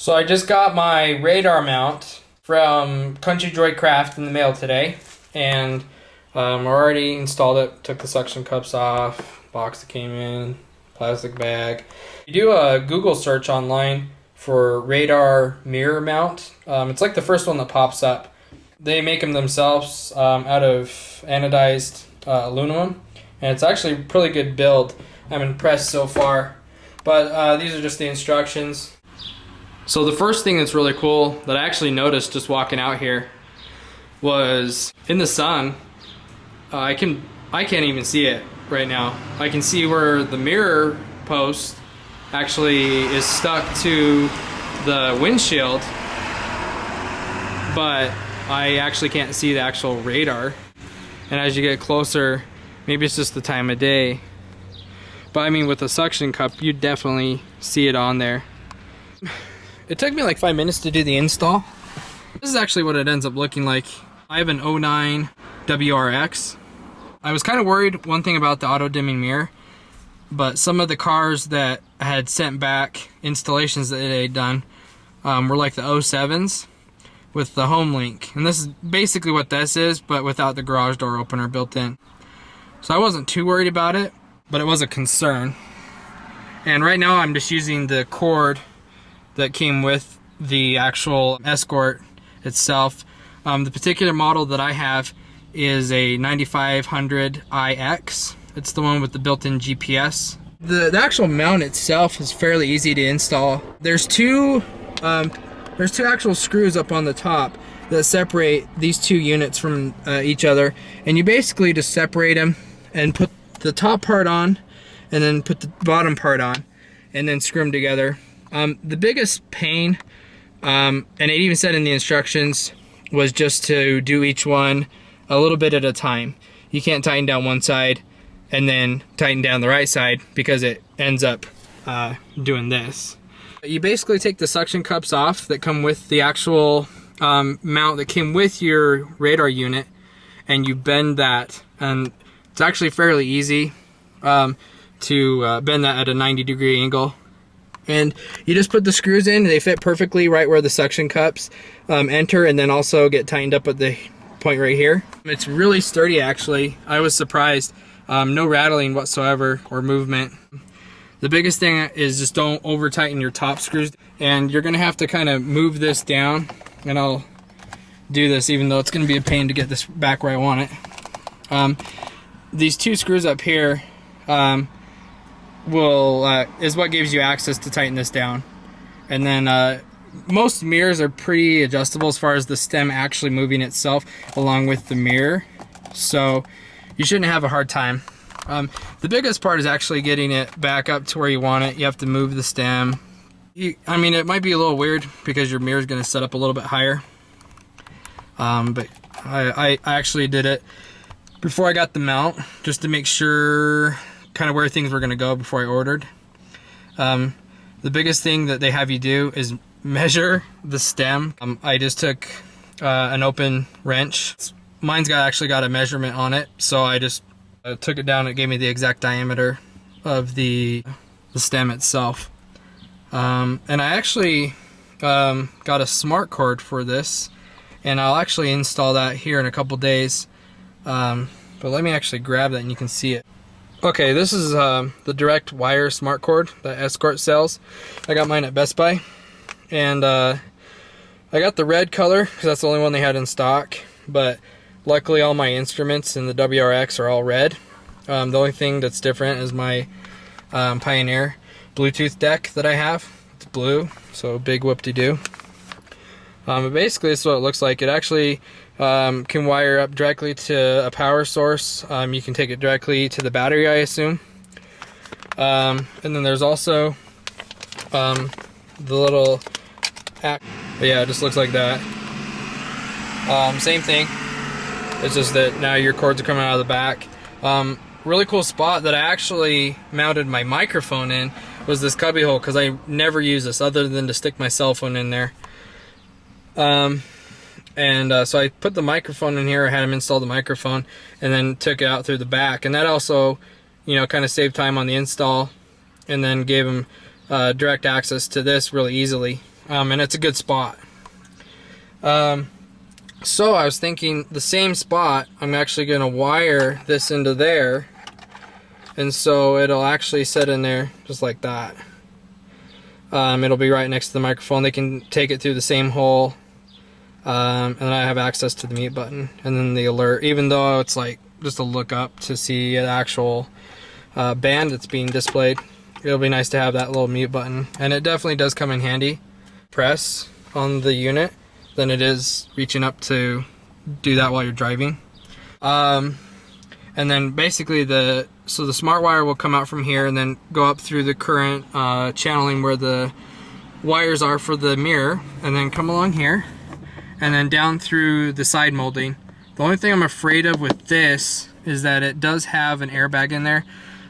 So I just got my radar mount from Country Joy Craft in the mail today, and already installed it. Took the suction cups off, box that came in, plastic bag. You do a Google search online for radar mirror mount. It's like the first one that pops up. They make them themselves out of anodized aluminum, and it's actually a pretty good build. I'm impressed so far. But these are just the instructions. So the first thing that's really cool that I actually noticed just walking out here was in the sun, I can't even see it right now. I can see where the mirror post actually is stuck to the windshield, but I actually can't see the actual radar. And as you get closer, maybe it's just the time of day, but I mean with a suction cup you definitely see it on there. It took me like 5 minutes to do the install. This is actually what it ends up looking like. I have an 09 WRX. I was kind of worried one thing about the auto dimming mirror, but some of the cars that I had sent back installations that they had done were like the 07s with the home link. And this is basically what this is, but without the garage door opener built in. So I wasn't too worried about it, but it was a concern. And right now I'm just using the cord that came with the actual Escort itself. The particular model that I have is a 9500ix. It's the one with the built-in GPS. The actual mount itself is fairly easy to install. There's two actual screws up on the top that separate these two units from each other, and you basically just separate them and put the top part on and then put the bottom part on and then screw them together. The biggest pain, and it even said in the instructions, was just to do each one a little bit at a time. You can't tighten down one side and then tighten down the right side because it ends up doing this. You basically take the suction cups off that come with the actual mount that came with your radar unit, and you bend that, and it's actually fairly easy to bend that at a 90-degree angle. And you just put the screws in, they fit perfectly right where the suction cups enter, and then also get tightened up at the point right here. It's really sturdy actually. I was surprised. No rattling whatsoever or movement. The biggest thing is just don't over tighten your top screws, and you're gonna have to kind of move this down, and I'll do this even though it's gonna be a pain to get this back where I want it. These two screws up here is what gives you access to tighten this down. And then most mirrors are pretty adjustable as far as the stem actually moving itself along with the mirror, so you shouldn't have a hard time. The biggest part is actually getting it back up to where you want it. You have to move the stem. I mean, it might be a little weird because your mirror is going to set up a little bit higher, but I actually did it before I got the mount just to make sure kind of where things were going to go before I ordered. The biggest thing that they have you do is measure the stem. I just took an open wrench. Mine's actually got a measurement on it, so I just took it down. It gave me the exact diameter of the stem itself. And I actually got a smart cord for this, and I'll actually install that here in a couple days. But let me actually grab that and you can see it. Okay, this is the direct wire smart cord that Escort sells. I got mine at Best Buy, and I got the red color because that's the only one they had in stock, but luckily all my instruments in the WRX are all red. The only thing that's different is my Pioneer Bluetooth deck that I have. It's blue, so big whoop-de-doo. But basically this is what it looks like. It actually can wire up directly to a power source. You can take it directly to the battery, I assume. And then there's also the little app. But yeah, it just looks like that. Same thing. It's just that now your cords are coming out of the back. Really cool spot that I actually mounted my microphone in was this cubby hole, because I never use this other than to stick my cell phone in there. So I put the microphone in here. I had him install the microphone and then took it out through the back, and that also, you know, kind of saved time on the install, and then gave him direct access to this really easily. and it's a good spot. So I was thinking the same spot, I'm actually going to wire this into there, and so it'll actually sit in there just like that. It'll be right next to the microphone. They can take it through the same hole, and then I have access to the mute button and then the alert, even though it's like just a look up to see an actual band that's being displayed. It'll be nice to have that little mute button, and it definitely does come in handy. Press on the unit than it is reaching up to do that while you're driving. And then basically the smart wire will come out from here and then go up through the current channeling where the wires are for the mirror, and then come along here and then down through the side molding. The only thing I'm afraid of with this is that it does have an airbag in there,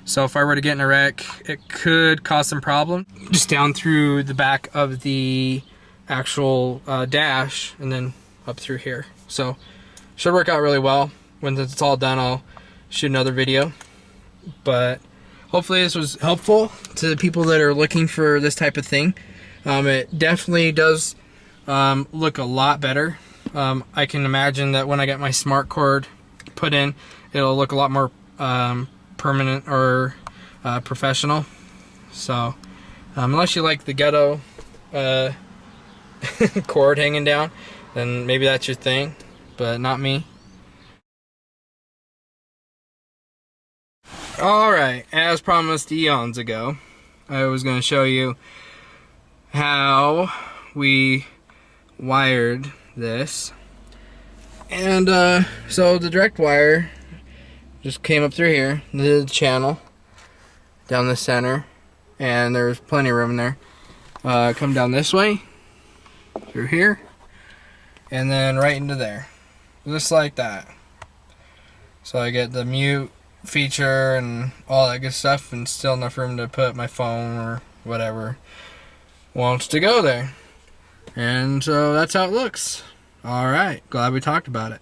so if I were to get in a wreck, it could cause some problem. Just down through the back of the actual dash and then up through here. So should work out really well. When it's all done, I'll shoot another video. But hopefully this was helpful to the people that are looking for this type of thing. It definitely does look a lot better. I can imagine that when I get my smart cord put in, it'll look a lot more permanent or professional. So unless you like the ghetto cord hanging down, then maybe that's your thing, but not me. Alright, as promised eons ago, I was going to show you how we wired this. And so the direct wire just came up through here, the channel down the center, and there's plenty of room in there. Come down this way through here and then right into there, just like that. So I get the mute feature and all that good stuff, and still enough room to put my phone or whatever wants to go there. And so that's how it looks. Alright, glad we talked about it.